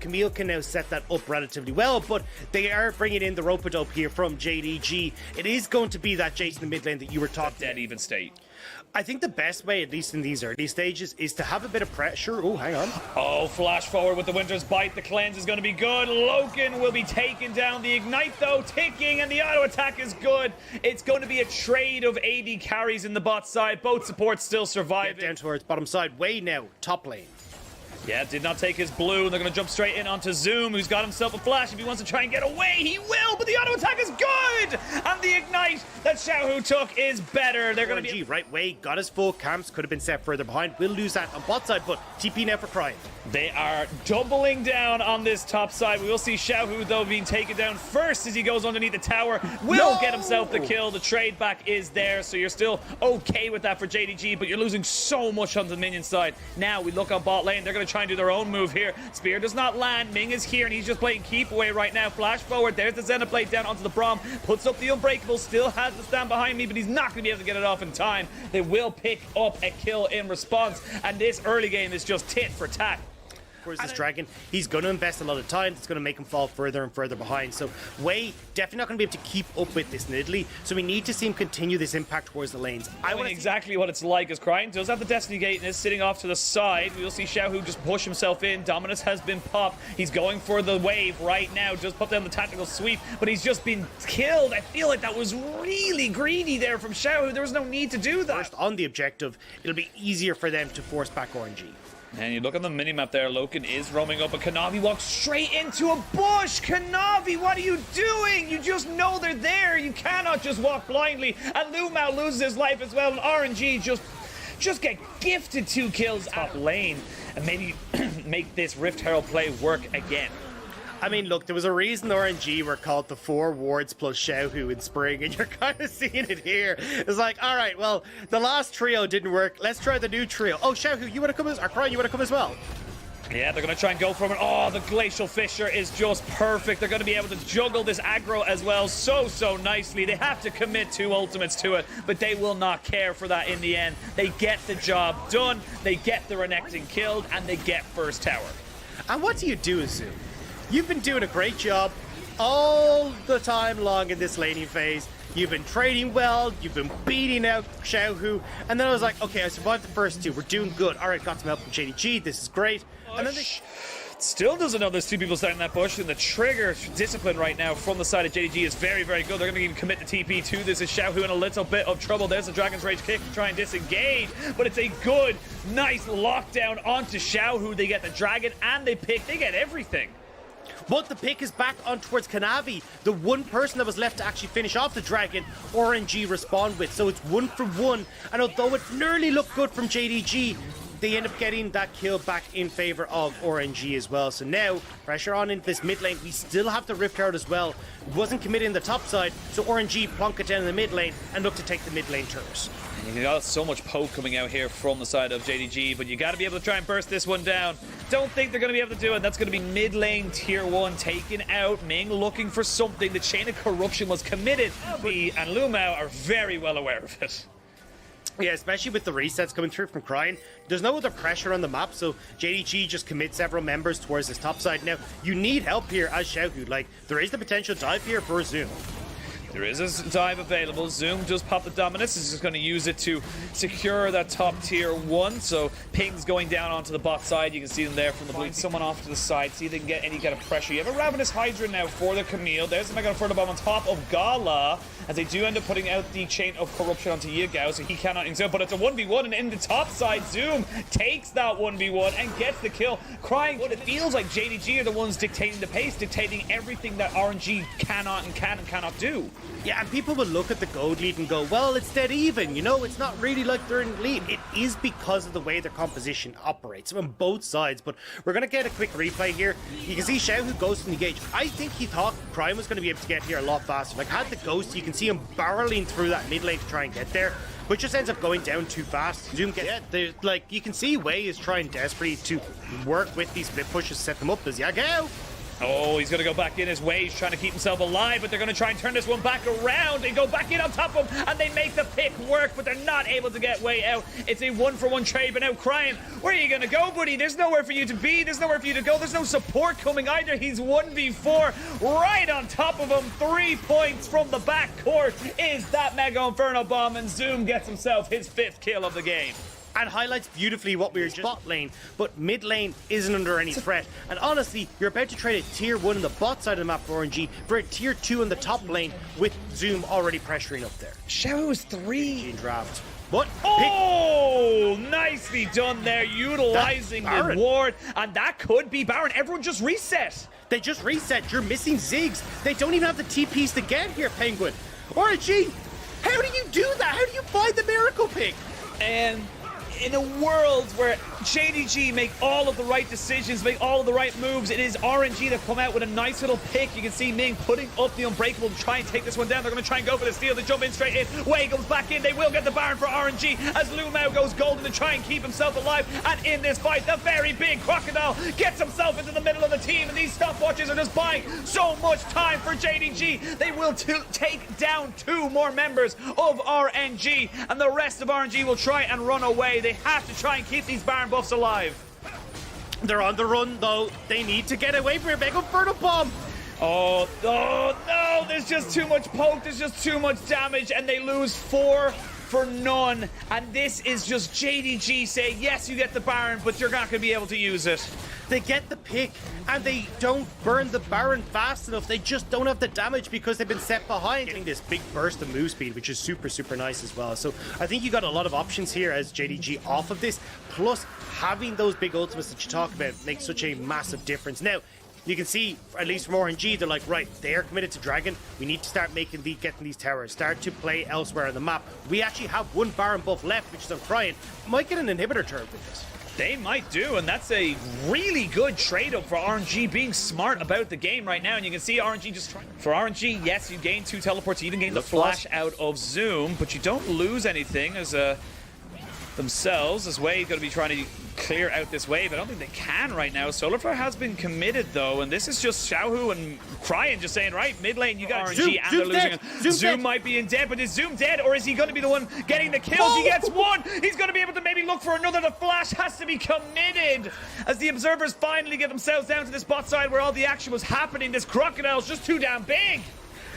Camille can now set that up relatively well, but they are bringing in the rope-a-dope here from JDG. It is going to be that Jace in the mid lane that you were talking Dead even state. I think the best way, at least in these early stages, is to have a bit of pressure. Oh, hang on. Oh, flash forward with the Winter's Bite. The cleanse is going to be good. Loken will be taking down. The Ignite, though, ticking, and the auto attack is good. It's going to be a trade of AD carries in the bot side. Both supports still surviving. Get down towards bottom side. Way now, top lane. Yeah, did not take his blue. They're going to jump straight in onto Zoom, who's got himself a flash. If he wants to try and get away, he will, but the auto attack is good! And the Ignite that Xiaohu took is better. They're going to be... right way, got his full camps, could have been set further behind. Will lose that on bot side, but TP now for Crying. They are doubling down on this top side. We will see Xiaohu, though, being taken down first as he goes underneath the tower. Will get himself the kill. The trade back is there, so you're still okay with that for JDG, but you're losing so much on the minion side. Now we look on bot lane. They're going to try and do their own move here. Spear does not land. Ming is here, and he's just playing keep away right now. Flash forward. There's the Xenoblade down onto the Braum. Puts up the Unbreakable. Still has the stand behind me, but he's not going to be able to get it off in time. They will pick up a kill in response, and this early game is just tit for tat. Where's this dragon? He's going to invest a lot of time. It's going to make him fall further and further behind. So Wei definitely not going to be able to keep up with this in Italy. So we need to see him continue this impact towards the lanes. I want exactly what it's like as Crying does have the Destiny Gate and is sitting off to the side. We'll see Xiaohu just push himself in. Dominus has been popped. He's going for the wave right now. Just put down the tactical sweep, but he's just been killed. I feel like that was really greedy there from Xiaohu. There was no need to do that. First on the objective, it'll be easier for them to force back RNG. And you look on the minimap there, Loken is roaming up, but Kanavi walks straight into a bush. Kanavi, what are you doing? You just know they're there. You cannot just walk blindly. And Lumao loses his life as well. And RNG just get gifted 2 kills top lane. And maybe make this Rift Herald play work again. I mean, look, there was a reason RNG were called the 4 wards plus Xiaohu in spring, and you're kind of seeing it here. It's like, all right, well, the last trio didn't work. Let's try the new trio. Oh, Xiaohu, you want to come as... Or Crying, you want to come as well? Yeah, they're going to try and go for it. Oh, the Glacial Fissure is just perfect. They're going to be able to juggle this aggro as well so nicely. They have to commit 2 ultimates to it, but they will not care for that in the end. They get the job done, they get the Renekton killed, and they get first tower. And what do you do as Zoom? You've been doing a great job all the time long in this laning phase. You've been trading well, you've been beating out Xiaohu, and then I was like, okay, I survived the first 2, we're doing good. All right, got some help from JDG, this is great. And then still doesn't know there's 2 people standing in that bush, and the trigger discipline right now from the side of JDG is very good. They're going to even commit the TP to this. Is Xiaohu in a little bit of trouble. There's the Dragon's Rage kick to try and disengage, but it's a good, nice lockdown onto Xiaohu. They get the dragon, and they get everything. But the pick is back on towards Kanavi, the one person that was left to actually finish off the dragon, RNG respond with. So it's 1 for 1. And although it nearly looked good from JDG, they end up getting that kill back in favor of RNG as well. So now, pressure on into this mid lane. We still have the Rift Herald as well. Wasn't committing the top side, so RNG plonk it down in the mid lane and look to take the mid lane turret. You got so much poke coming out here from the side of JDG, but you got to be able to try and burst this one down. Don't think they're going to be able to do it. That's going to be mid lane tier 1 taken out. Ming looking for something. The chain of corruption was committed. And Lumao are very well aware of it. Yeah, especially with the resets coming through from Crying. There's no other pressure on the map, so JDG just commits several members towards this top side. Now, you need help here as Xiaohu. Like, there is the potential dive here for Zoom. There is a dive available. Zoom does pop the Dominus. He's just going to use it to secure that top tier 1. So pings going down onto the bot side. You can see them there from the blue. Someone off to the side. See if they can get any kind of pressure. You have a Ravenous Hydra now for the Camille. There's the Mega Inferno Bomb on top of Gala, as they do end up putting out the Chain of Corruption onto Yagao, so he cannot exert. But it's a 1v1, and in the top side, Zoom takes that 1v1 and gets the kill. Crying, but it feels like JDG are the ones dictating the pace, dictating everything that RNG cannot and cannot do. Yeah, and people will look at the gold lead and go, well, it's dead even, you know, it's not really like they're in the lead. It is because of the way their composition operates on both sides, but we're going to get a quick replay here. You can see Xiaohu goes to engage. I think he thought Crime was going to be able to get here a lot faster. Like, had the ghost, you can see him barreling through that mid lane to try and get there, but just ends up going down too fast. Zoom gets, like, you can see Wei is trying desperately to work with these split pushes, set them up as Yagao. Oh, he's going to go back in his way. He's trying to keep himself alive, but they're going to try and turn this one back around. They go back in on top of him, and they make the pick work, but they're not able to get way out. It's a one-for-one trade, but now Crying, where are you going to go, buddy? There's nowhere for you to be. There's nowhere for you to go. There's no support coming either. He's 1v4 right on top of him. 3 points from the backcourt is that Mega Inferno Bomb, and Zoom gets himself his 5th kill of the game. And highlights beautifully what we were just bot lane, but mid lane isn't under any threat. And honestly, you're about to trade a tier 1 on the bot side of the map for RNG for a tier 2 in the top lane with Zoom already pressuring up there. Xiao is 3. In draft. But oh, nicely done there, utilizing the ward, and that could be Baron. Everyone just reset. They just reset. You're missing Ziggs. They don't even have the TPs to get here, Penguin. RNG, how do you do that? How do you find the miracle pick? And in a world where JDG make all of the right decisions, make all of the right moves, it is RNG that come out with a nice little pick. You can see Ming putting up the Unbreakable to try and take this one down. They're going to try and go for the steal. They jump in straight in. Wei comes back in. They will get the Baron for RNG as Lu Mao goes golden to try and keep himself alive. And in this fight, the very big Crocodile gets himself into the middle of the team. And these stopwatches are just buying so much time for JDG. They will take down 2 more members of RNG. And the rest of RNG will try and run away. They have to try and keep these Baron buffs alive. They're on the run, though. They need to get away from your Mega Inferno Bomb. Oh, no, there's just too much poke, there's just too much damage, and they lose 4 for none. And this is just JDG saying, yes, you get the Baron, but you're not going to be able to use it. They get the pick, and they don't burn the Baron fast enough. They just don't have the damage because they've been set behind. Getting this big burst of move speed, which is super, super nice as well. So I think you got a lot of options here as JDG off of this. Plus, having those big ultimates that you talk about makes such a massive difference. Now, you can see, at least from RNG, they're like, right, they are committed to Dragon. We need to start getting these towers, start to play elsewhere on the map. We actually have 1 Baron buff left, which is on Crying. Might get an inhibitor turret with this. They might do, and that's a really good trade-up for RNG, being smart about the game right now. And you can see RNG just trying. For RNG, yes, you gain 2 teleports, you even gain the flash out of Zoom, but you don't lose anything as themselves. As Wave going to be trying to clear out this wave. I don't think they can right now. Solarflare has been committed, though, and this is just Xiaohu and Crying just saying, right, mid lane, you got RNG, and they're losing. Zoom might be in dead, but is Zoom dead, or is he going to be the one getting the kills? Oh! He gets 1. He's going to be able to maybe look for another. The flash has to be committed as the observers finally get themselves down to this bot side where all the action was happening. This Crocodile's just too damn big.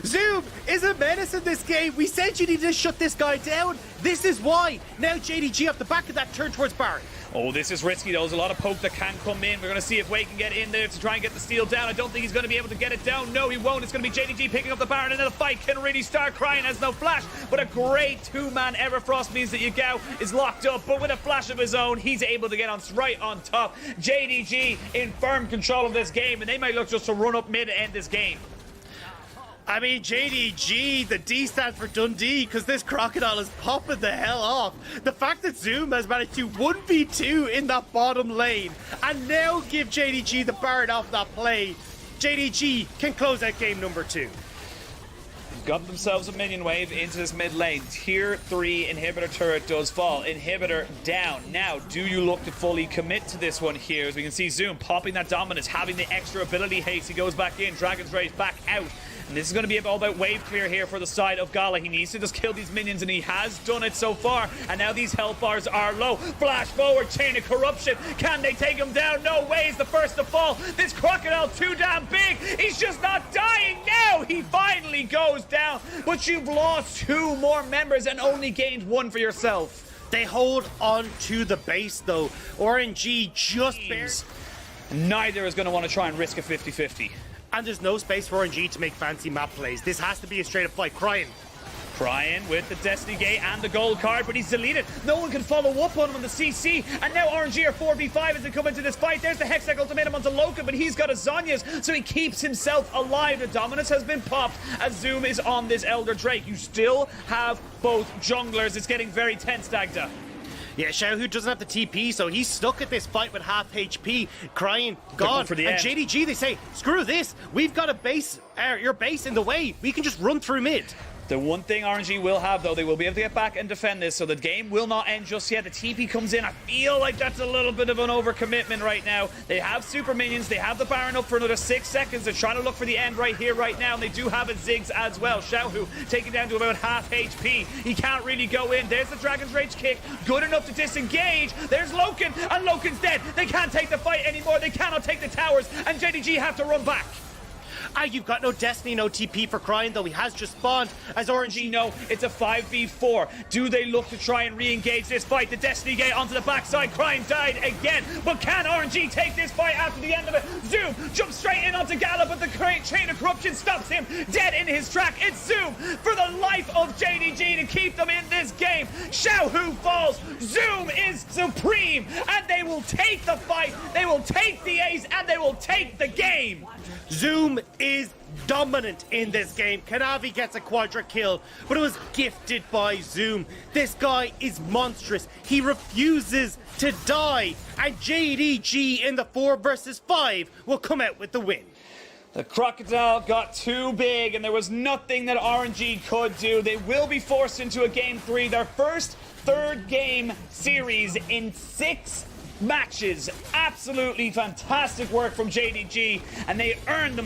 Zoom is a menace in this game. We said you need to shut this guy down. This is why. Now JDG off the back of that turn towards Baron. Oh, this is risky, though. There's a lot of poke that can come in. We're going to see if Wei can get in there to try and get the steal down. I don't think he's going to be able to get it down. No, he won't. It's going to be JDG picking up the Baron, and then the fight can really start. Crying has no flash, but a great 2-man Everfrost means that Yagao is locked up, but with a flash of his own, he's able to get on right on top. JDG in firm control of this game, and they might look just to run up mid and end this game. I mean, JDG, the D stands for Dundee, because this Crocodile is popping the hell off. The fact that Zoom has managed to 1v2 in that bottom lane, and now give JDG the Baron off that play, JDG can close out game number 2. Got themselves a minion wave into this mid lane. Tier 3 inhibitor turret does fall. Inhibitor down. Now, do you look to fully commit to this one here? As we can see Zoom popping that dominance, having the extra ability haste. He goes back in. Dragon's Rage back out. And this is going to be all about wave clear here for the side of Gala. He needs to just kill these minions, and he has done it so far. And now these health bars are low. Flash forward, Chain of Corruption. Can they take him down? No way. He's the first to fall. This Crocodile too damn big. He's just not dying now. He finally goes down. But you've lost 2 more members and only gained 1 for yourself. They hold on to the base, though. RNG just bears. Neither is going to want to try and risk a 50-50. And there's no space for RNG to make fancy map plays. This has to be a straight-up fight. Crying with the Destiny Gate and the gold card, but he's deleted. No one can follow up on him on the CC, and now RNG are 4v5 as they come into this fight. There's the Hextech ultimatum onto Loka, but he's got a Zhonya's, so he keeps himself alive. The dominance has been popped as Zoom is on this Elder Drake. You still have both junglers. It's getting very tense, Dagda. Yeah, Xiaohu doesn't have the TP, so he's stuck at this fight with half HP. Crying, gone. For the and end. JDG, they say, screw this. We've got a base, your base in the way. We can just run through mid. The one thing RNG will have, though, they will be able to get back and defend this, so the game will not end just yet. The TP comes in. I feel like that's a little bit of an overcommitment right now. They have super minions. They have the Baron up for another 6 seconds. They're trying to look for the end right here, right now, and they do have a Ziggs as well. Xiaohu taken down to about half HP. He can't really go in. There's the Dragon's Rage kick. Good enough to disengage. There's Loken, and Loken's dead. They can't take the fight anymore. They cannot take the towers, and JDG have to run back. You've got no Destiny, no TP for Crying, though he has just spawned as RNG. No, it's a 5v4. Do they look to try and re-engage this fight? The Destiny Gate onto the backside. Crying died again, but can RNG take this fight after the end of it? Zoom jumps straight in onto Gala, but the Chain of Corruption stops him dead in his track. It's Zoom for the life of JDG to keep them in this game. Xiaohu falls. Zoom is supreme, and they will take the fight. They will take the ace, and they will take the game. Zoom is dominant in this game. Kanavi gets a quadra kill, but it was gifted by Zoom. This guy is monstrous. He refuses to die, and JDG in the 4 versus 5 will come out with the win. The Crocodile got too big, and there was nothing that RNG could do. They will be forced into a Game 3, their first third game series in 6 matches. Absolutely fantastic work from JDG, and they earned them